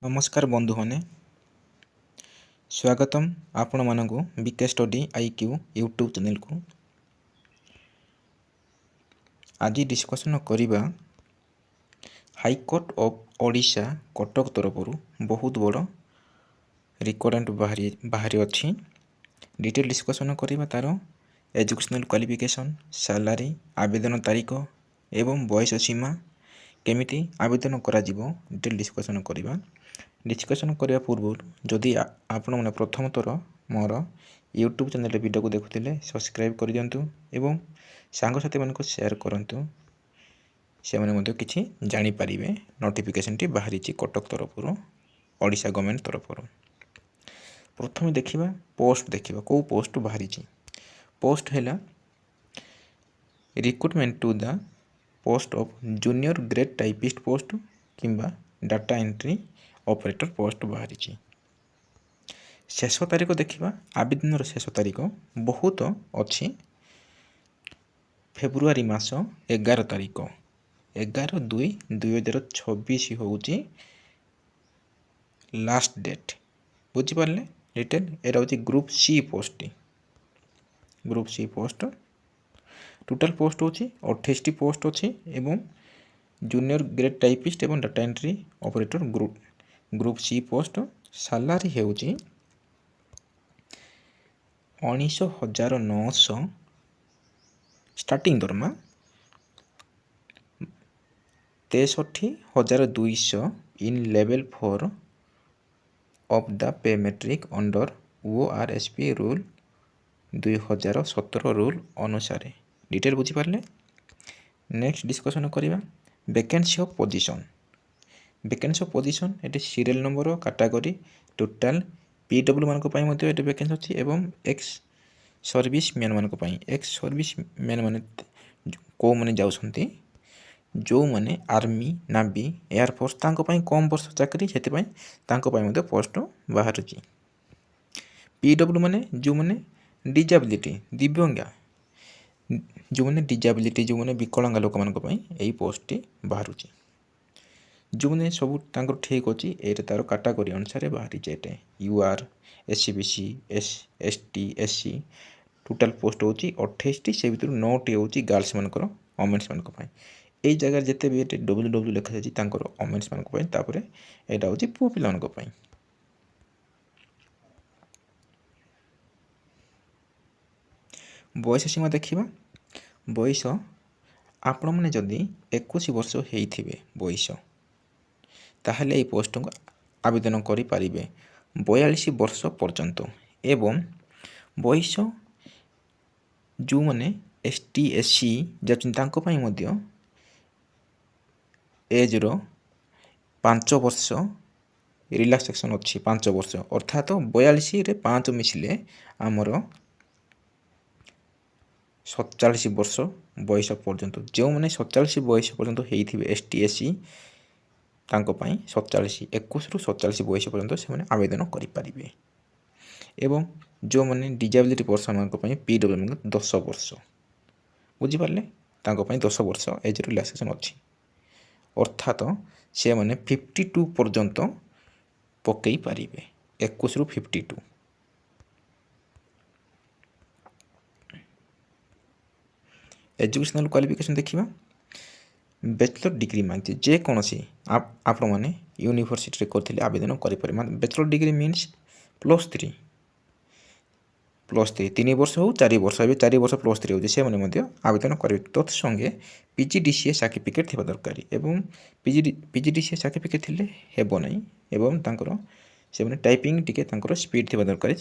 नमस्कार बंधु मैंने स्वागतम आपण मानक BK study IQ YouTube channel को। आज डिस्कसन करिबा हाईकोर्ट ऑफ ओडिशा कटक तरफ बहुत बड़ रिकॉर्डेंट बाहरी अच्छी डिटेल डिस्कसन करिबा तार एजुकेशनल क्वालिफिकेशन सैलरी आवेदन तारीख एवं बयस सीमा केमिति आवेदन करा जिवो डिटेल डिस्कसन करिबा। डिस्कसन करने पूर्व जदि आपण मैंने प्रथम थर मोर यूट्यूब चैनल वीडियो को देखुले सब्सक्राइब कर दिंतु एवं सांगसाथी मानक शेयर करंतु से माने किछि जानि परिबे नोटिफिकेशन टी बाहरी कटक तरफ ओडिशा गवर्नमेंट तरफ। प्रथम देखिबा पोस्ट देखिबा को पोस्ट बाहरी पोस्ट हैला recruitment to the post of junior grade typist post किंबा डाटा एंट्री ऑपरेटर पोस्ट बाहरी। शेष तारीख देखिबा आवेदन शेष तारीख बहुत अच्छी फेब्रुआरी मास 11 तारीख 11/2/2026 होउची लास्ट डेट बुझिपारे। रिटेल एरा होची group C post total post होची 28 पोस्ट अच्छी एवं जूनियर ग्रेड टाइपिस्ट एवं data entry operator group C post. Salary होची 19,900 स्टार्टिंग दरमा 63,200 in level 4 of the pay matrix under ORSP rule 2017 rule अनुसार डिटेल बुझिपारे। नेक्स्ट डिस्कसन करिबा vacancy of position. Vacancy of position at serial number category total PW मानक पई मध्ये eighty vacancy अछि एवं एक्स सर्विस मैन मानक पई एक्स सर्विस मैन माने को माने जाउछंती जो माने आर्मी नावी एयर फोर्स तांको पई कम वर्ष चाकरी सेति पई तांको पई मध्ये पोस्ट बाहरुची। PW माने जो माने डिजेबिलिटी दिव्यांग जो माने डिजेबिलिटी जो माने विकलांग लोक मानक पई एई पोस्ट टी बाहरुची। जो मैंने सब ठीक अच्छी ये तार कैटेगरी अनुसार बाहरी जेटे UR SCBC ST SC total post होची 28 से भीतर 9 होची गर्ल्स मानकर वोमेन्स मानक पई। एई जगह जेते भी WW लिखा जाछि तांकर वोमेन्स मानक पई तापरे एटा होची पुओ पिला मानक पई। बयस सीमा देखिबा बयस आपण माने जदी 21 वर्ष हेइथिबे बयस ताहले ये पोस्ट को आवेदन करि पारिबे 42 वर्ष पर्यंत एवं बयस जो माने ST SC जचन तांको पई मध्य एज रो 5 वर्ष रिलैक्सेशन अच्छी 5 वर्ष अर्थात 42 रे 5 मिसले आमर 47 वर्ष बयस पर्यंत जो माने 47 बयस पर्यंत हेइथिबे ST SC तांको पाई 47 21 रु 47 बयस पर्यंत से माने आवेदन करि पारिबे एवं जो माने डिजेबिलिटी पर्सन मानक पाई PW मानक 10 वर्ष बुझि पारले तांको पाई 10 वर्ष एज रिलैक्सेशन अछि अर्थात से माने 52 पर्यंत पकई पारिबे 21 रु 52। एजुकेशनल क्वालिफिकेशन देखिबा बैचलर डिग्री मांगते जे कौन सी आप मैंने यूनिवर्सिटी करते आवेदन करें। बैचलर डिग्री मीन्स +3 3 वर्ष हो 4 वर्ष ए 4 वर्ष +3 हो से मैंने आवेदन करेंगे। तत्संगे PGDCA सर्टिफिकेट थी दरकार एवं PGDCA सर्टिफिकेट थिले हेबो नहीं एवं तांकर से मैंने टाइपिंग टिके तांकर स्पीड थी दरकार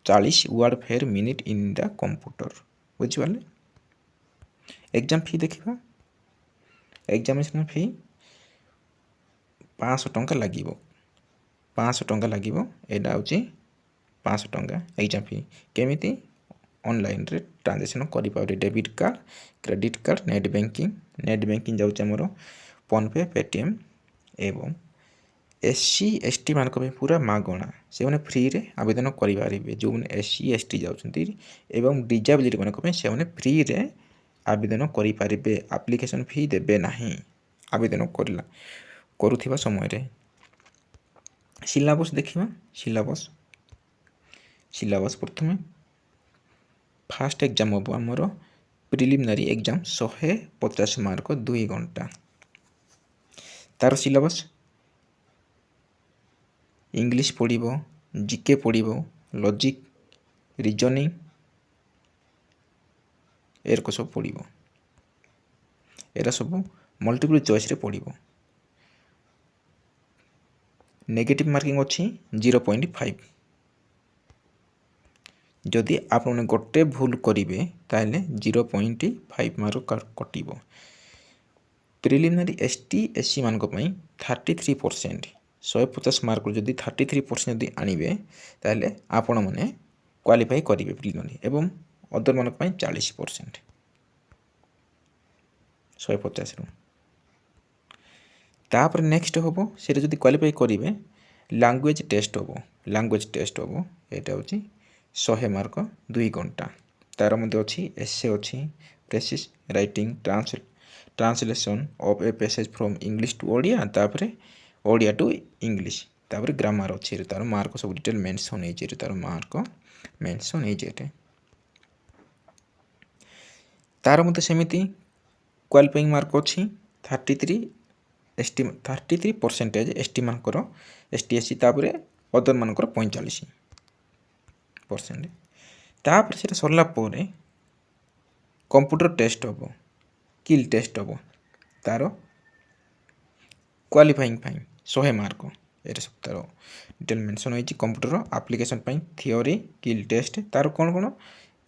40 word per minute in the computer बुझिपारे। एग्जाम फी देखिबा एग्जामिनेशन फी 500 टंका लागिबो 500 टंका लागिबो एडा होची 500 टंका एग्जाम फी केमिति ऑनलाइन रे ट्रांजैक्शन करि पारे debit card credit card net banking जाउछ हमरो फोन पे पेटीएम एवं SC ST मानक पे पूरा मागणा से माने फ्री रे आवेदन करि पारिबे जो माने SC ST जाउछंती एवं डिजेबिलिटी मानक पे से माने फ्री रे आवेदन करि पारिबे एप्लिकेशन फी देबे नाही आवेदन करला करुथिबा समय रे। सिलेबस देखिबा सिलेबस प्रथमे फास्ट एग्जाम हम आमर प्रिलिमिनारी एग्जाम 150 मार्क 2 घंटा तार सिलेबस इंग्लिश पढ़िबो जीके पढ़िबो लॉजिक रीजनिंग एरको सब पढ़िबो एरा सब मल्टीपल चॉइस रे पढ़िबो नेगेटिव मार्किंग अच्छी 0.5 जदि आप गोटे भूल करेंगे ताहले 0.5 मार्क कटिबो प्रिलिमिनारी एसटी एससी मान 33% 150 मार्क जदि 33% जदि आनिबे ताहले आपण माने क्वालिफाई करेंगे प्रिलिमिनारी एवं अदर मान 40% 150 रु तापर नेक्स्ट हम से जदि क्वालिफाई करेंगे लैंग्वेज टेस्ट हम यहाँ हूँ 100 मार्क 2 घंटा तार मध्य अच्छी एसे अच्छी precis writing translation of a passage from English to Odia तापर ओडिया टू इंग्लिश तापर ग्रामर अच्छी तार मार्क सब डिटेल मेंशन है तार मार्क मेंशन है तार मध्य सेमिति क्वालिफाइंग मार्क अच्छी 33% एसटी मानकर एसटी एससी तापर अदर मानकर 45% तापर से सरला कंप्यूटर टेस्ट हम किल टेस्ट हम तार क्वालिफाइंग 100 मार्क ये सब तार डिटेल मेंशन होती computer application theory skill test तार कौन कौन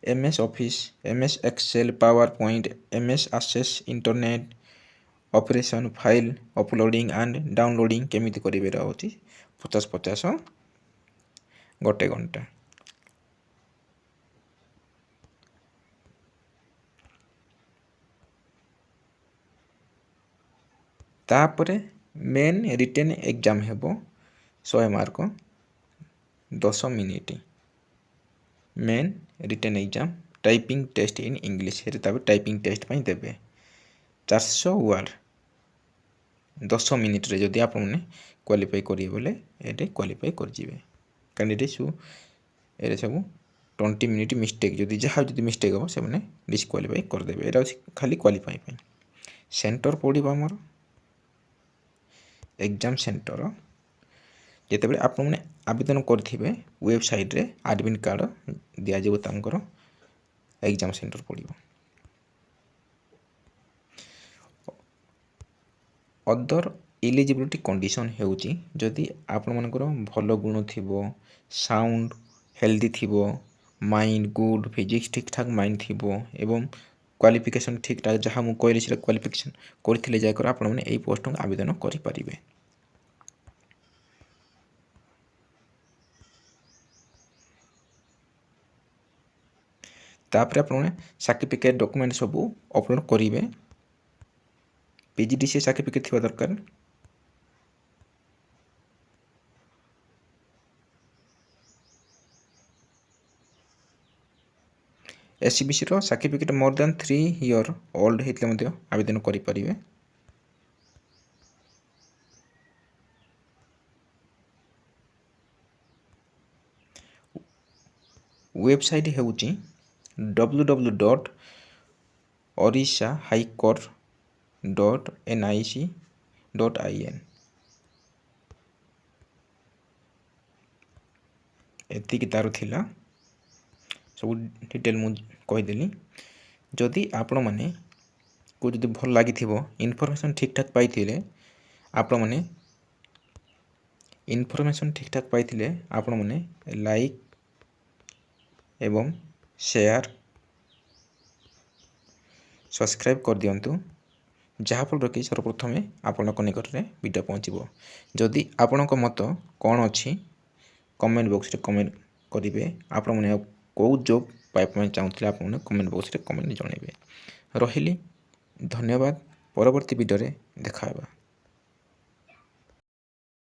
MS office MS excel PowerPoint MS access internet operation file uploading and downloading केमिति करेंगे होची 50 गोटे घंटा तापर मेन रिटेन एग्जाम हेबो 100 mark 10 minute main written exam typing test in English typing test देवे 400 वर्ड 10 मिनिट रे जदि आप क्वालिफाई करेंगे बोले ये क्वालिफाई कर कैंडिडेट ये सब 20 मिनिट मिस्टेक जदि जहाँ जब मिस्टेक हम से डिस्क्वालीफाई करदे यहाँ खाली क्वालिफाई सेंटर पड़ो आमर एग्जाम सेंटर जिते आप आवेदन करेंगे वेबसाइट रे एडमिट कार्ड दिज्व तर एग्जाम सेंटर पड़ो अदर इलिजिबिलिटी कंडीशन होउची जदि आपण मानकर भल गुण थिबो साउंड हेल्दी थिबो माइंड गुड फिजिक्स ठीक ठाक माइंड थिबो एवं क्वालिफिकेशन ठीक ठाक जहाँ मुझे कहली से क्वालिफिकेशन करथिले जाकर आपण माने एई पोस्ट को आवेदन करि परिबे। तापर आपण सर्टिफिकेट डॉक्यूमेंट सब अपलोड करेंगे पीजीडीसीए सर्टिफिकेट थी दरकार एससीबीसी रो certificate more than 3 year old होते मध्य आवेदन करें। वेबसाइट होउची www.orissahighcourt.nic.in एतिक तार थिला सब डिटेल मु कहीदेली जदि आपण माने को जदि भल लगी इनफॉरमेशन ठीक ठाक पाई आपण माने इनफॉरमेशन ठीक ठाक पाई आपण माने लाइक एवं शेयर सब्सक्राइब कर दियंतु जहाँफल कि सर्वप्रथम आपण निकट में वीडियो पहुँचो जदि आपण मत कौन अच्छी कमेंट बॉक्स रे कमेंट करेंगे आपण मैंने कौ जॉब पाइप चाहूँगे आप कमेंट बॉक्स रे कमेंट जनइबे। रही धन्यवाद परवर्ती वीडियो रे देखा।